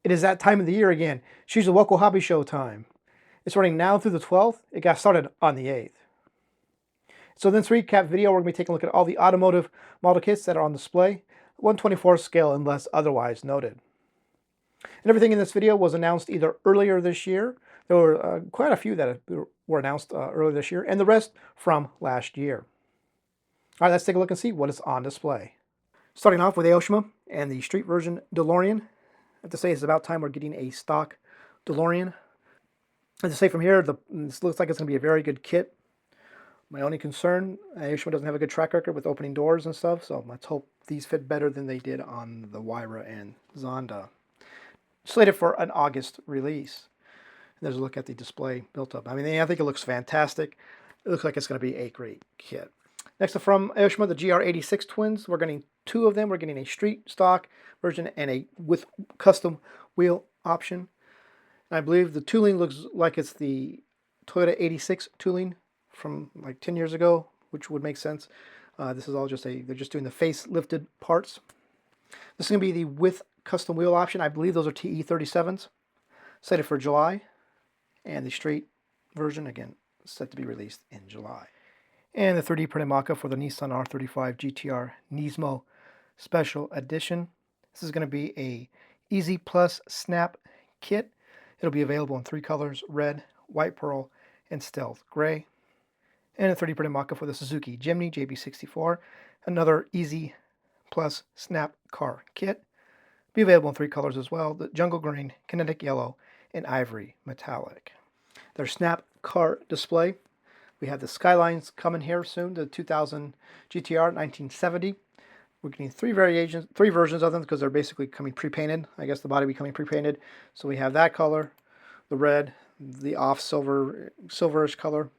It is that time of the year again. Shizuoka Hobby Show time. It's running now through the 12th. It got started on the 8th. So in this recap video, we're going to be taking a look at all the automotive model kits that are on display, 1/24 scale unless otherwise noted. And everything in this video was announced either earlier this year. There were quite a few that were announced earlier this year, and the rest from last year. All right, let's take a look and see what is on display. Starting off with Aoshima and the street version DeLorean. I have to say it's about time we're getting a stock DeLorean. I have to say from here, this looks like it's going to be a very good kit. My only concern, Aoshima doesn't have a good track record with opening doors and stuff, so let's hope these fit better than they did on the Wyra and Zonda. Slated for an August release. There's a look at the display built up. I mean, I think it looks fantastic. It looks like it's going to be a great kit. Next up from Aoshima, the GR86 twins. We're getting two of them. We're getting a street stock version and a with custom wheel option. And I believe the tooling looks like it's the Toyota 86 tooling from like 10 years ago, which would make sense. This is all just they're just doing the face lifted parts. This is going to be the with custom wheel option. I believe those are TE37s, slated for July. And the street version, again, set to be released in July. And the 3D printed mock-up for the Nissan R35 GTR Nismo Special Edition. This is going to be a Easy Plus Snap kit. It'll be available in three colors: red, white pearl, and stealth gray. And a 3D printed mock-up for the Suzuki Jimny JB64, another Easy Plus Snap car kit. Be available in three colors as well: the jungle green, kinetic yellow, and ivory metallic. Their Snap car display. We have the Skylines coming here soon, the 2000 GTR 1970. We're getting three versions of them because they're basically coming pre-painted. I guess the body will be coming pre-painted. So we have that color, the red, the off silverish color,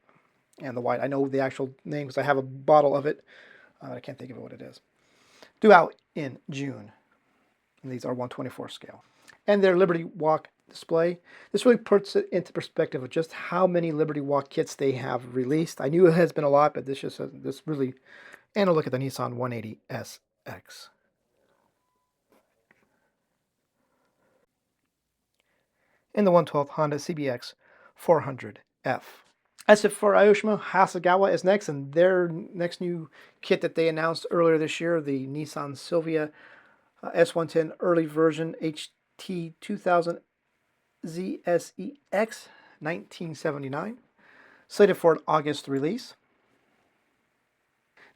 and the white. I know the actual name because I have a bottle of it. I can't think of what it is. Due out in June. And these are 1/24 scale. And their Liberty Walk display. This really puts it into perspective of just how many Liberty Walk kits they have released. I knew it has been a lot, but this really, and a look at the Nissan 180 SX. And the 112 Honda CBX 400F. As if for Aoshima, Hasegawa is next, and their next new kit that they announced earlier this year, the Nissan Silvia S110 early version HT2000 ZSEX 1979, slated for an August release.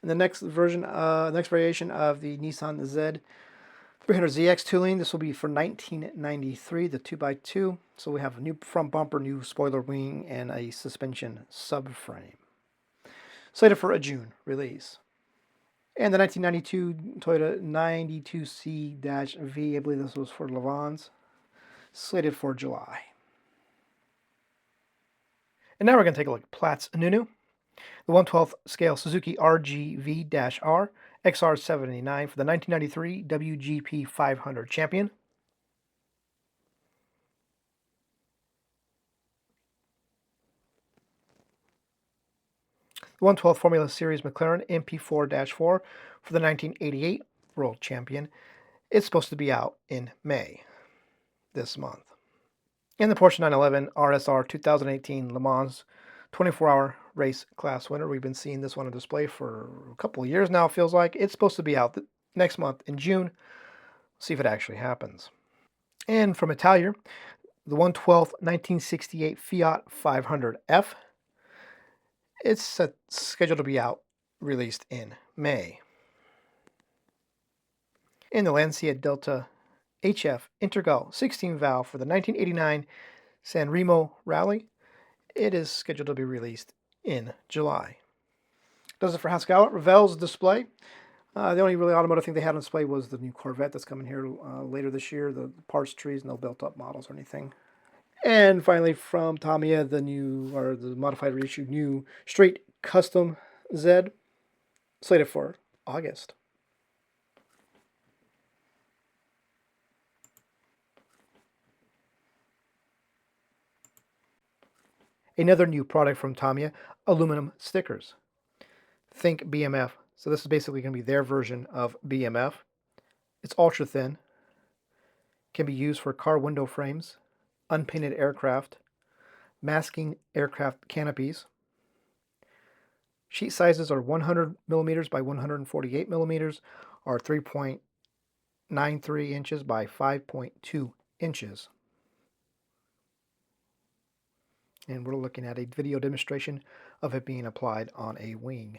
And the next variation of the Nissan Z300ZX tooling, this will be for 1993, the 2x2. So we have a new front bumper, new spoiler wing, and a suspension subframe. Slated for a June release. And the 1992 Toyota 92C-V, I believe this was for Le Mans, slated for July. And now we're going to take a look at Platts Nunu, the 1/12 scale Suzuki RGV-R XR79 for the 1993 WGP 500 champion. The 1/12 Formula Series McLaren MP4-4 for the 1988 World Champion. It's supposed to be out in May this month. And the Porsche 911 RSR 2018 Le Mans 24-hour race class winner. We've been seeing this one on display for a couple of years now, it feels like. It's supposed to be out next month in June. See if it actually happens. And from Italeri, the 1/12 1968 Fiat 500F. It's scheduled to be released in May. And the Lancia Delta HF Intergal 16 valve for the 1989 San Remo Rally. It is scheduled to be released in July. Does it for Hasegawa. Revell's display. The only really automotive thing they had on display was the new Corvette that's coming here later this year. The parts trees, no built-up models or anything. And finally from Tamiya, the modified reissue, new straight custom Z, slated for August. Another new product from Tamiya, aluminum stickers. Think BMF. So this is basically going to be their version of BMF. It's ultra thin. Can be used for car window frames, unpainted aircraft, masking aircraft canopies. Sheet sizes are 100 millimeters by 148 millimeters, or 3.93 inches by 5.2 inches. And we're looking at a video demonstration of it being applied on a wing.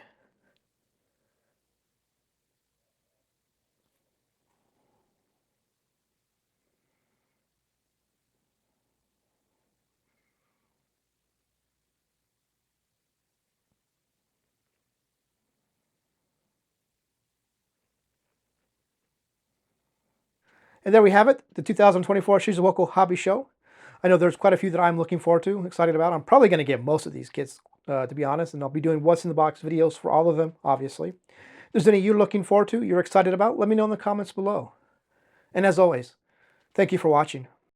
And there we have it, the 2024 Shizuoka Hobby Show. I know there's quite a few that I'm looking forward to, excited about. I'm probably going to get most of these kits, to be honest, and I'll be doing what's in the box videos for all of them, obviously. If there's any you're looking forward to, you're excited about, let me know in the comments below. And as always, thank you for watching.